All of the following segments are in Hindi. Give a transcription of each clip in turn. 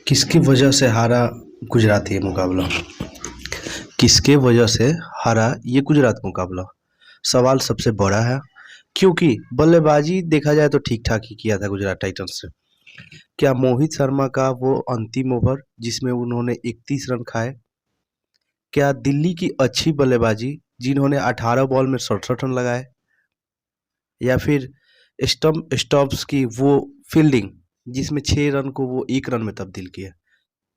किसकी वजह से हारा गुजरात ये मुकाबला? किसके वजह से हारा ये गुजरात मुकाबला? सवाल सबसे बड़ा है क्योंकि बल्लेबाजी देखा जाए तो ठीक-ठाक ही किया था गुजरात टाइटंस से। क्या मोहित शर्मा का वो अंतिम ओवर जिसमें उन्होंने 31 रन खाए? क्या दिल्ली की अच्छी बल्लेबाजी जिन्होंने 18 बॉल में 67 रन लगाए? या फिर स्टम्प्स की वो फील्डिंग जिसमें 6 रन को वो 1 रन में तब्दील किए?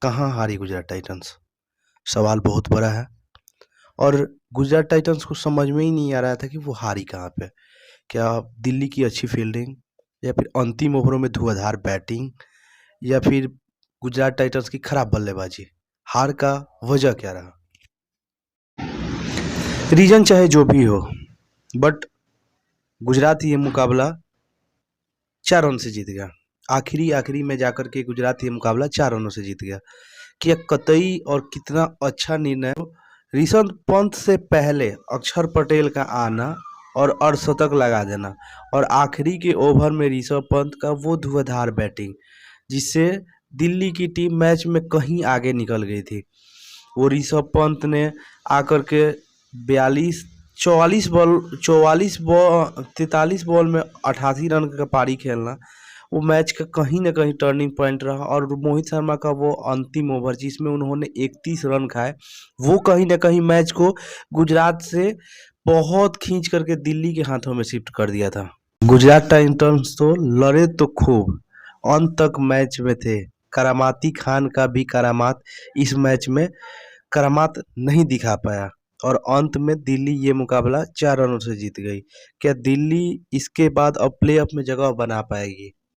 कहाँ हारी गुजरात टाइटंस? सवाल बहुत बड़ा है और गुजरात टाइटंस को समझ में ही नहीं आ रहा था कि वो हारी कहाँ पे। क्या दिल्ली की अच्छी फील्डिंग या फिर अंतिम ओवरों में धुआंधार बैटिंग या फिर गुजरात टाइटंस की खराब बल्लेबाजी? हार का वजह क्या रहा? रीजन चाहे जो भी हो, बट गुजरात ये मुकाबला 4 रन से जीत गया। आखिरी में जाकर के गुजरात ये मुकाबला 4 रनों से जीत गया। क्या कतई और कितना अच्छा निर्णय! ऋषभ पंत से पहले अक्षर पटेल का आना और अर्धशतक लगा देना और आखिरी के ओवर में ऋषभ पंत का वो धुआंधार बैटिंग जिससे दिल्ली की टीम मैच में कहीं आगे निकल गई थी। वो ऋषभ पंत ने आकर के 42 44 बॉल 43 बॉल में 88 रन का पारी खेलना वो मैच का कहीं न कहीं टर्निंग पॉइंट रहा और मोहित शर्मा का वो अंतिम ओवर जिसमें उन्होंने 31 रन खाए, वो कहीं न कहीं मैच को गुजरात से बहुत खींच करके दिल्ली के हाथों में शिफ्ट कर दिया था। गुजरात टाइटंस तो लड़े तो खूब, अंत तक मैच में थे। करामाती खान का भी करामात इस मैच में करामात नहीं दिखा पाया और अंत में दिल्ली ये मुकाबला 4 रनों से जीत गई। क्या दिल्ली इसके बाद अब प्लेऑफ में जगह बना पाएगी?